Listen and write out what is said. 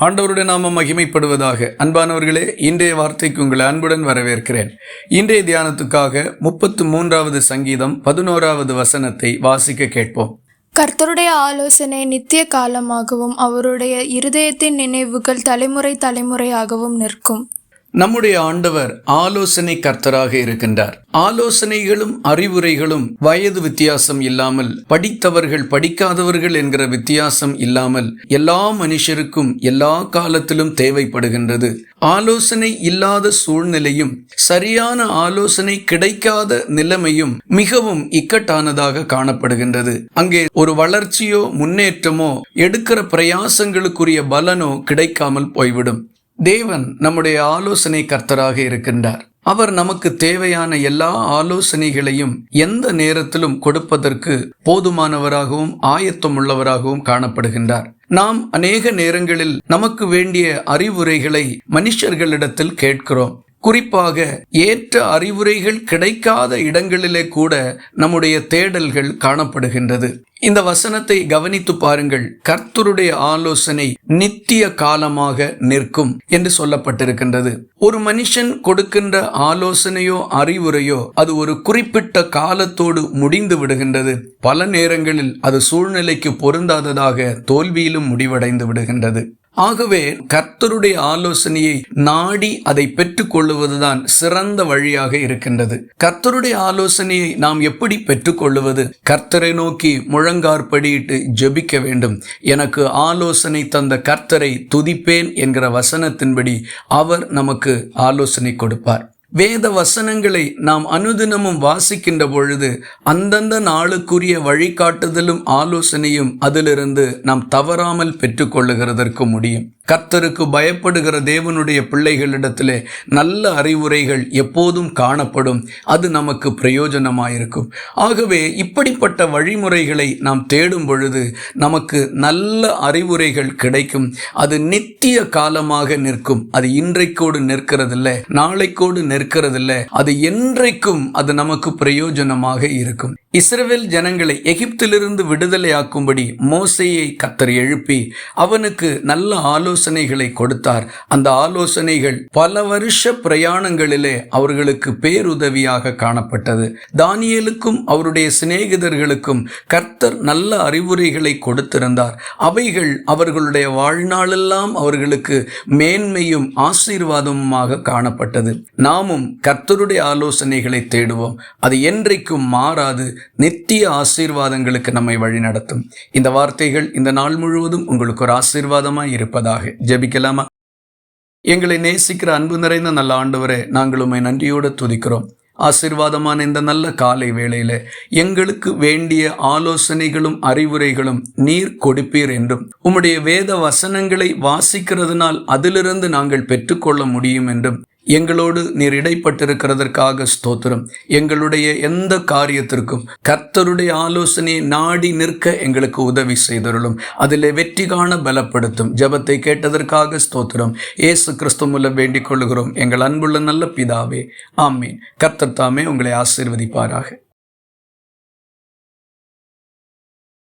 ஆண்டவருடைய நாமம் மகிமைப்படுவதாக. அன்பானவர்களே, இன்றைய வார்த்தைக்கு உங்களை அன்புடன் வரவேற்கிறேன். இன்றைய தியானத்துக்காக 33வது சங்கீதம் 11வது வசனத்தை வாசிக்க கேட்போம். கர்த்தருடைய ஆலோசனை நித்திய காலமாகவும் அவருடைய இருதயத்தின் நினைவுகள் தலைமுறை தலைமுறையாகவும் நிற்கும். நம்முடைய ஆண்டவர் ஆலோசனை கர்த்தராக இருக்கின்றார். ஆலோசனைகளும் அறிவுரைகளும் வயது வித்தியாசம் இல்லாமல், படித்தவர்கள் படிக்காதவர்கள் என்கிற வித்தியாசம் இல்லாமல் எல்லா மனுஷருக்கும் எல்லா காலத்திலும் தேவைப்படுகின்றது. ஆலோசனை இல்லாத சூழ்நிலையும் சரியான ஆலோசனை கிடைக்காத நிலைமையும் மிகவும் இக்கட்டானதாக காணப்படுகின்றது. அங்கே ஒரு வளர்ச்சியோ முன்னேற்றமோ எடுக்கிற பிரயாசங்களுக்குரிய பலனோ கிடைக்காமல் போய்விடும். தேவன் நம்முடைய ஆலோசனை கர்த்தராக இருக்கின்றார். அவர் நமக்கு தேவையான எல்லா ஆலோசனைகளையும் எந்த நேரத்திலும் கொடுப்பதற்கு போதுமானவராகவும் ஆயத்தமுள்ளவராகவும் காணப்படுகின்றார். நாம் அநேக நேரங்களில் நமக்கு வேண்டிய அறிவுரைகளை மனுஷர்களிடத்தில் கேட்கிறோம். குறிப்பாக ஏற்ற அறிவுரைகள் கிடைக்காத இடங்களிலே கூட நம்முடைய தேடல்கள் காணப்படுகின்றது. இந்த வசனத்தை கவனித்து பாருங்கள். கர்த்தருடைய ஆலோசனை நித்திய காலமாக நிற்கும் என்று சொல்லப்பட்டிருக்கின்றது. ஒரு மனுஷன் கொடுக்கின்ற ஆலோசனையோ அறிவுரையோ அது ஒரு குறிப்பிட்ட காலத்தோடு முடிந்து விடுகின்றது. பல நேரங்களில் அது சூழ்நிலைக்கு பொருந்தாததாக தோல்வியிலும் முடிவடைந்து விடுகின்றது. ஆகவே கர்த்தருடைய ஆலோசனையை நாடி அதை பெற்றுக் கொள்ளுவதுதான் சிறந்த வழியாக இருக்கின்றது. கர்த்தருடைய ஆலோசனையை நாம் எப்படி பெற்றுக்கொள்ளுவது? கர்த்தரை நோக்கி முழங்காற்படியிட்டு ஜெபிக்க வேண்டும். எனக்கு ஆலோசனை தந்த கர்த்தரை துதிப்பேன் என்கிற வசனத்தின்படி அவர் நமக்கு ஆலோசனை கொடுப்பார். வேத வசனங்களை நாம் அனுதினமும் வாசிக்கின்ற பொழுது அந்தந்த நாளுக்குரிய வழிகாட்டுதலும் ஆலோசனையும் அதிலிருந்து நாம் தவறாமல் பெற்றுக்கொள்ளுகிறதற்கு முடியும். கர்த்தருக்கு பயப்படுகிற தேவனுடைய பிள்ளைகளிடத்திலே நல்ல அறிவுரைகள் எப்போதும் காணப்படும். அது நமக்கு பிரயோஜனமாயிருக்கும். ஆகவே இப்படிப்பட்ட வழிமுறைகளை நாம் தேடும் பொழுது நமக்கு நல்ல அறிவுரைகள் கிடைக்கும். அது நித்திய காலமாக நிற்கும். அது இன்றைக்கோடு நிற்கிறதில்லை, நாளைக்கோடு நிற்கிறதில்லை. அது என்றைக்கும் அது நமக்கு பிரயோஜனமாக இருக்கும். இஸ்ரவேல் ஜனங்களை எகிப்திலிருந்து விடுதலையாக்கும்படி மோசேயை கர்த்தர் எழுப்பி அவனுக்கு நல்ல ஆலோசனைகளை கொடுத்தார். அந்த ஆலோசனைகள் பல வருஷ பிரயாணங்களிலே அவர்களுக்கு பேருதவியாக காணப்பட்டது. தானியேலுக்கும் அவருடைய சிநேகிதர்களுக்கும் கர்த்தர் நல்ல அறிவுரைகளை கொடுத்திருந்தார். அவைகள் அவர்களுடைய வாழ்நாளெல்லாம் அவர்களுக்கு மேன்மையும் ஆசீர்வாதமுமாக காணப்பட்டது. நாமும் கர்த்தருடைய ஆலோசனைகளை தேடுவோம். அது என்றைக்கும் மாறாது, நித்திய ஆசீர்வாதங்களுக்கு நம்மை வழி நடத்தும். இந்த வார்த்தைகள் இந்த நாள் முழுவதும் உங்களுக்கு ஒரு ஆசீர்வாதமாய் இருப்பதாக. ஜெபிக்கலாமா? எங்களை நேசிக்கிற அன்பு நிறைந்த நல்ல ஆண்டவரே, நாங்கள் உம்மை நன்றியோடு துதிக்கிறோம். ஆசீர்வாதமான இந்த நல்ல காலை வேளையில எங்களுக்கு வேண்டிய ஆலோசனைகளும் அறிவுரைகளும் நீர் கொடுப்பீர் என்றும், உம்முடைய வேத வசனங்களை வாசிக்கிறதுனால் அதிலிருந்து நாங்கள் பெற்றுக்கொள்ள முடியும் என்றும் எங்களோடு நீர் இடைப்பட்டிருக்கிறதற்காக ஸ்தோத்திரம். எங்களுடைய எந்த காரியத்திற்கும் கர்த்தருடைய ஆலோசனையை நாடி நிற்க எங்களுக்கு உதவி செய்தருளும். அதிலே வெற்றி காண பலப்படுத்தும். ஜெபத்தை கேட்டதற்காக ஸ்தோத்திரம். இயேசு கிறிஸ்து மூலம் வேண்டிக் கொள்கிறோம் எங்கள் அன்புள்ள நல்ல பிதாவே, ஆமீன். கர்த்தர் தாமே உங்களை ஆசீர்வதிப்பாராக.